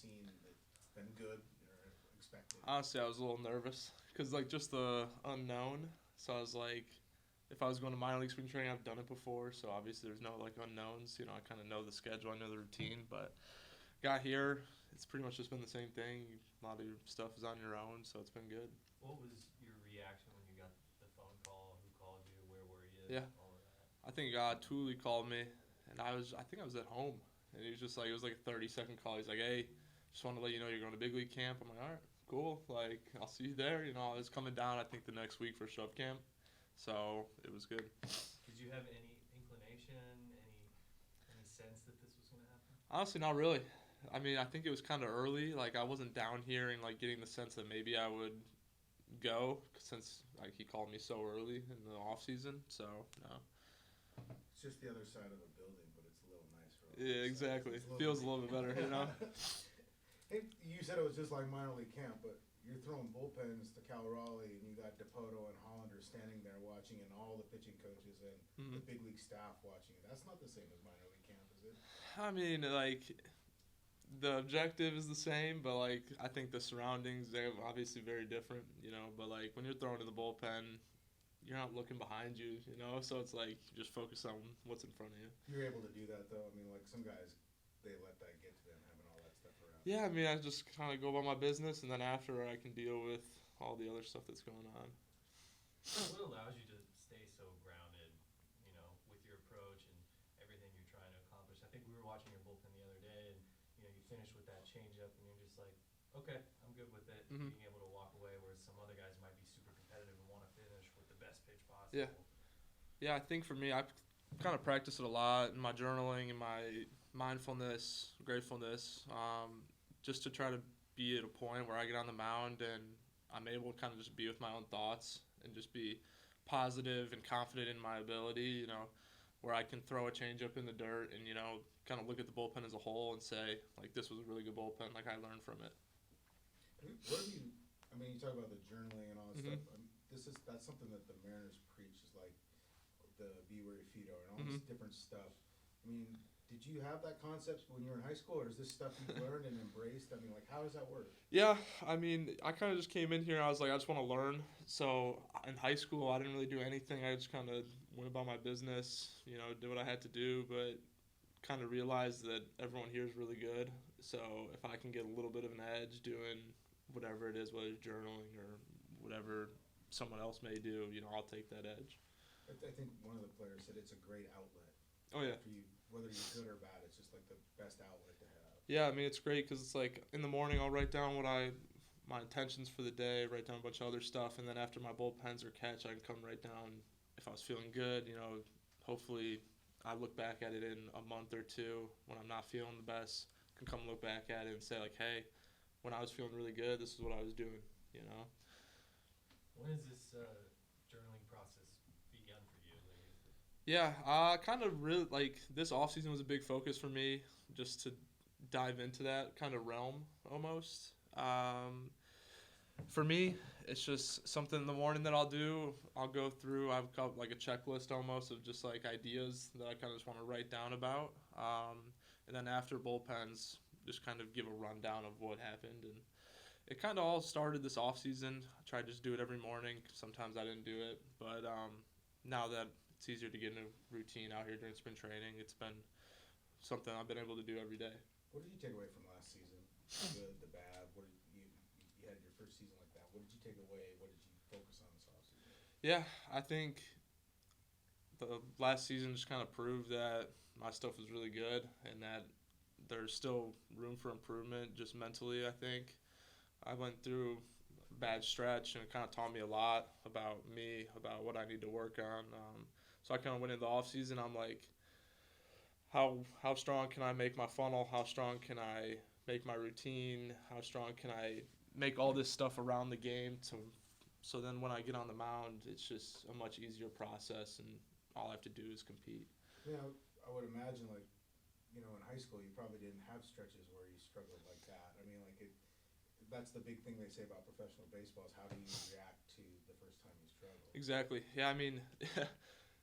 seen that's been good or expected? Honestly, I was a little nervous because like just the unknown. So I was like, if I was going to minor league spring training, I've done it before. So obviously there's no like unknowns. You know, I kind of know the schedule, I know the routine. But got here, it's pretty much just been the same thing. A lot of your stuff is on your own, so it's been good. What was your reaction when you got the phone call? Who called you? Where were you? Yeah, All of that. I think Thule called me, and I think I was at home, and he was just like, it was like a 30-second call. He's like, hey, just want to let you know you're going to big league camp. I'm like, all right, cool. Like, I'll see you there. You know, I was coming down, I think, the next week for shove camp, so it was good. Did you have any inclination, any sense that this was going to happen? Honestly, not really. I mean, I think it was kind of early. Like, I wasn't down here and like getting the sense that maybe I would go since like he called me so early in the off season. So no. It's just the other side of the building, but it's a little nicer. Yeah, exactly. Feels a little bit better, you know. Hey, you said it was just like minor league camp, but you're throwing bullpens to Cal Raleigh, and you got Dipoto and Hollander standing there watching, and all the pitching coaches and the big league staff watching it. That's not the same as minor league camp, is it? I mean, like the objective is the same, but like I think the surroundings they're obviously very different, you know. But like when you're throwing in the bullpen, you're not looking behind you, you know. So it's like you just focus on what's in front of you. You're able to do that though. I mean, like some guys, they let that get to them having all that stuff around. Yeah, I mean, I just kind of go about my business, and then after I can deal with all the other stuff that's going on. What allows you to stay so grounded, you know, with your approach and everything you're trying to accomplish? I think we were watching your bullpen the other day, and you know, you finished with that changeup, and you're just like, okay, I'm good with it. Mm-hmm. Being able to walk away, whereas some other guys might be super competitive and want to finish with the best pitch possible. Yeah. Yeah, I think for me, I kind of practice it a lot in my journaling and my mindfulness, gratefulness, just to try to be at a point where I get on the mound and I'm able to kind of just be with my own thoughts and just be positive and confident in my ability, you know, where I can throw a changeup in the dirt and, you know, kind of look at the bullpen as a whole and say, like, this was a really good bullpen, like I learned from it. What have you? I mean, you talk about the journaling and all that Mm-hmm. stuff. That's something that the Mariners preach is like the be where your feet are and all Mm-hmm. this different stuff. I mean, did you have that concept when you were in high school, or is this stuff you've learned and embraced? I mean, like, how does that work? Yeah, I mean, I kind of just came in here and I was like, I just want to learn. So in high school, I didn't really do anything. I just kind of went about my business, you know, did what I had to do, but kind of realized that everyone here is really good. So if I can get a little bit of an edge doing whatever it is, whether it's journaling or whatever someone else may do, you know, I'll take that edge. I think one of the players said it's a great outlet. Oh, yeah. For you, whether you're good or bad, it's just like the best outlet to have. Yeah, I mean, it's great because it's like in the morning I'll write down my intentions for the day, write down a bunch of other stuff, and then after my bullpens or catch, I can come write down if I was feeling good, you know, hopefully I look back at it in a month or two when I'm not feeling the best, can come look back at it and say like, hey, when I was feeling really good, this is what I was doing, you know. When has this journaling process begun for you? Yeah, kind of really like this off season was a big focus for me, just to dive into that kind of realm almost. For me, it's just something in the morning that I'll do. I'll go through. I've got like a checklist almost of just like ideas that I kind of just want to write down about. And then after bullpens, just kind of give a rundown of what happened. And it kind of all started this off season. I tried to just do it every morning. Sometimes I didn't do it, but now that it's easier to get in a routine out here during spring training, it's been something I've been able to do every day. What did you take away from last season? The good, the bad. What did you had your first season like that? What did you take away? What did you focus on this offseason? Yeah, I think the last season just kind of proved that my stuff was really good and that there's still room for improvement just mentally, I think. I went through a bad stretch and it kind of taught me a lot about me, about what I need to work on. So I kind of went into the off season. I'm like, how strong can I make my funnel? How strong can I make my routine? How strong can I make all this stuff around the game so then when I get on the mound, it's just a much easier process and all I have to do is compete. Yeah, I would imagine like, you know, in high school you probably didn't have stretches where you struggled like that. I mean, like that's the big thing they say about professional baseball is how do you react to the first time you struggle. Exactly. Yeah, I mean,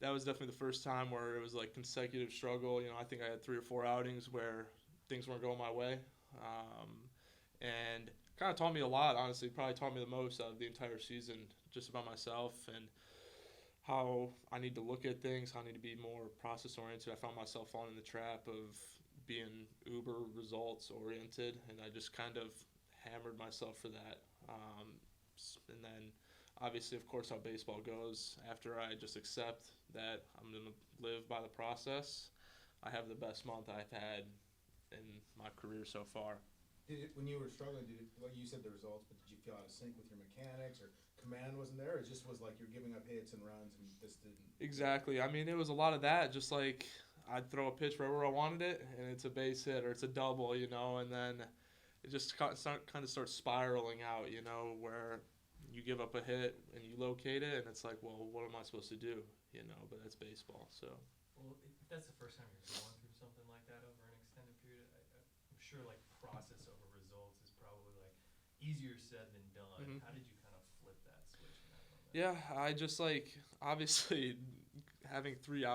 that was definitely the first time where it was like consecutive struggle. You know, I think I had 3 or 4 outings where things weren't going my way. And kind of taught me a lot, honestly. Probably taught me the most out of the entire season, just about myself and how I need to look at things, how I need to be more process-oriented. I found myself falling in the trap of being uber results-oriented, and I just kind of hammered myself for that. And then, obviously, of course, how baseball goes. After I just accept that I'm going to live by the process, I have the best month I've had in my career so far. When you were struggling, like you said the results, but did you feel out of sync with your mechanics, or command wasn't there? Or it just was like you're giving up hits and runs, and this didn't? Exactly. I mean, it was a lot of that. Just like I'd throw a pitch right where I wanted it, and it's a base hit or it's a double, and then it just kind of starts spiraling out, where you give up a hit and you locate it, and it's like, well, what am I supposed to do? But that's baseball, so. Well, if that's the first time you're going through something like that over an extended period, I'm sure like process over results is probably like easier said than done. Mm-hmm. How did you kind of flip that switch in that moment? Yeah, I just obviously having 3 or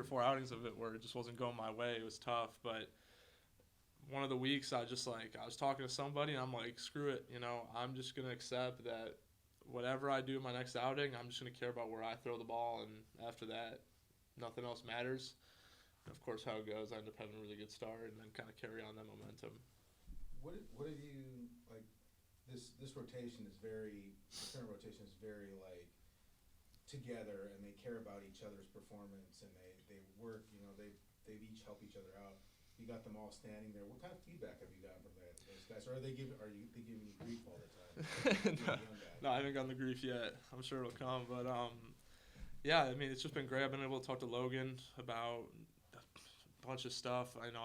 4 outings of it where it just wasn't going my way. It was tough, but one of the weeks I was talking to somebody and I'm like, screw it, I'm just going to accept that whatever I do in my next outing, I'm just going to care about where I throw the ball, and after that, nothing else matters. And of course, how it goes, I end up having a really good start and then kind of carry on that momentum. What have you, like, this rotation is very, the current rotation is very, like, together, and they care about each other's performance, and they work, they each help each other out. You got them all standing there. What kind of feedback have you gotten from those guys? Or are they giving you grief all the time? No, I haven't gotten the grief yet. I'm sure it'll come, but yeah, I mean, it's just been great. I've been able to talk to Logan about a bunch of stuff. I know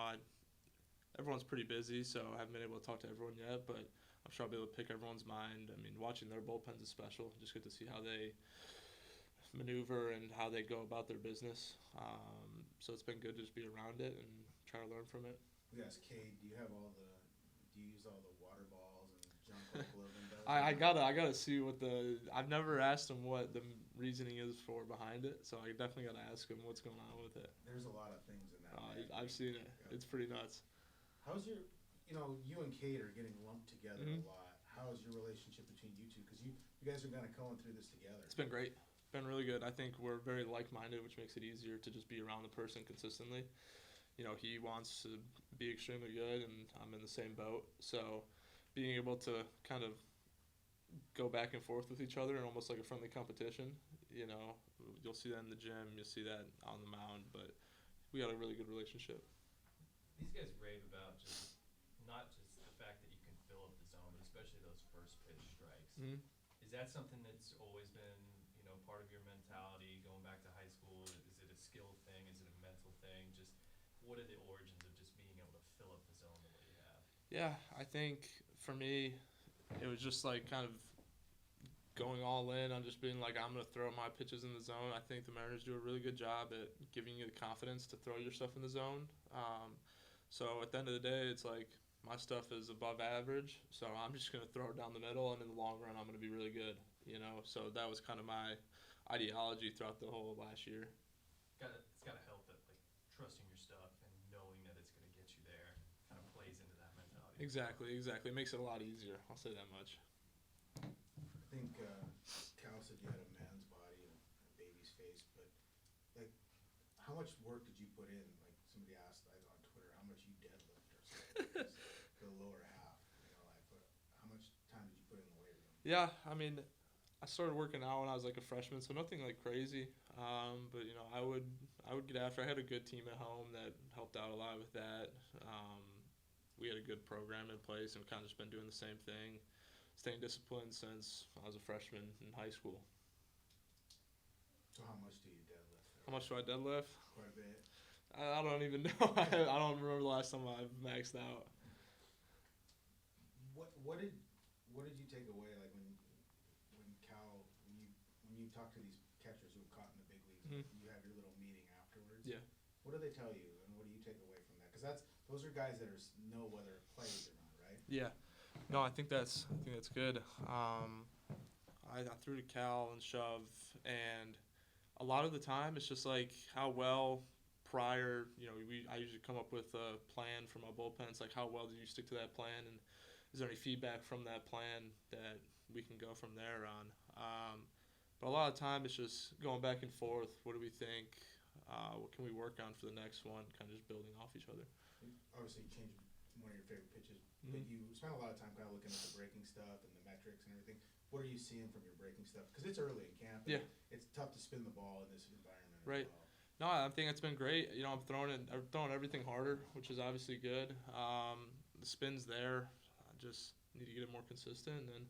everyone's pretty busy, so I haven't been able to talk to everyone yet, but I'm sure I'll be able to pick everyone's mind. I mean, watching their bullpens is special. Just get to see how they maneuver and how they go about their business. So it's been good to just be around it and try to learn from it. We asked Cade, do you use all the water balls and junk like Logan does? I gotta see I've never asked him what the reasoning is for behind it, so I definitely gotta ask him what's going on with it. There's a lot of things in that. I've seen it. Yeah. It's pretty nuts. How's your, you and Cade are getting lumped together a lot. How's your relationship between you two? Because you guys are kind of going through this together. It's been great. Been really good. I think we're very like-minded, which makes it easier to just be around the person consistently. He wants to be extremely good, and I'm in the same boat. So being able to kind of go back and forth with each other and almost like a friendly competition, you'll see that in the gym, you'll see that on the mound, but we got a really good relationship. These guys rave about not just the fact that you can fill up the zone, but especially those first pitch strikes. Mm-hmm. Is that something that's always been, part of your mentality going back to high school? Is it a skill thing? Is it a mental thing? Just what are the origins of just being able to fill up the zone the way you have? Yeah, I think for me, it was just like kind of going all in on just being like, I'm going to throw my pitches in the zone. I think the Mariners do a really good job at giving you the confidence to throw your stuff in the zone. So at the end of the day, it's like my stuff is above average, so I'm just going to throw it down the middle, and in the long run, I'm going to be really good. So that was kind of my ideology throughout the whole last year. It's gotta help that like trusting your stuff and knowing that it's gonna get you there kind of plays into that mentality. Exactly. It makes it a lot easier. I'll say that much. I think Cal said you had a man's body and a baby's face, but like, how much work did you put in? Like somebody asked like on Twitter how much you deadlift or something. The lower half, but how much time did you put in the weight room? Yeah, I mean, I started working out when I was like a freshman, so nothing like crazy. But I would get after. I had a good team at home that helped out a lot with that. We had a good program in place, and kind of just been doing the same thing, staying disciplined since I was a freshman in high school. So how much do you deadlift? How much do I deadlift? Quite a bit. I don't even know. I don't remember the last time I've maxed out. What did you take away like when Cal when you talk to these catchers who have caught in the big leagues, you have your little meeting afterwards? Yeah. What do they tell you, and what do you take away from that? Because those are guys that know whether it plays or not, right? Yeah. No, I think that's good. I threw to Cal and shove, and a lot of the time it's just like how well prior, I usually come up with a plan for my bullpen. It's like, how well did you stick to that plan, and is there any feedback from that plan that we can go from there on? But a lot of time it's just going back and forth. What do we think? What can we work on for the next one? Kind of just building off each other. Obviously, you changed one of your favorite pitches, but you spent a lot of time kind of looking at the breaking stuff and the metrics and everything. What are you seeing from your breaking stuff? Because it's early in camp. And it's tough to spin the ball in this environment. Right. As well. No, I think it's been great. I'm throwing everything harder, which is obviously good. The spin's there. I just need to get it more consistent. And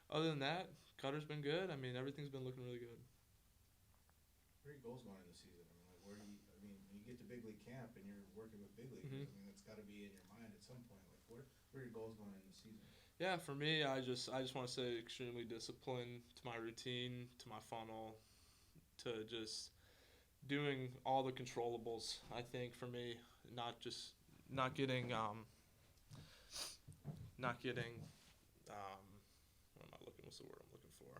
other than that, cutter's been good. I mean, everything's been looking really good. Where are your goals going in the season? When you get to big league camp and you're working with big leaguers, it's got to be in your mind at some point. Like, where are your goals going in the season? Yeah, for me, I just want to stay extremely disciplined to my routine, to my funnel, to just doing all the controllables. I think for me, not getting what's the word I'm looking for?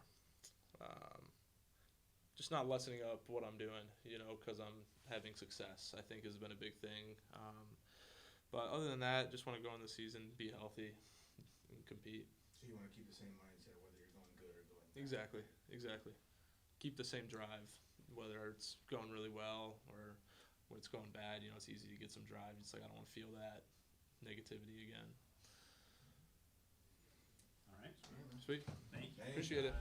Just not lessening up what I'm doing, because I'm having success, I think has been a big thing. But other than that, just want to go in the season, be healthy, and compete. So you want to keep the same mindset whether you're going good or going bad. Exactly. Keep the same drive, whether it's going really well or when it's going bad. It's easy to get some drive. It's like I don't want to feel that negativity again. All right. Sweet. Thank you. Appreciate it.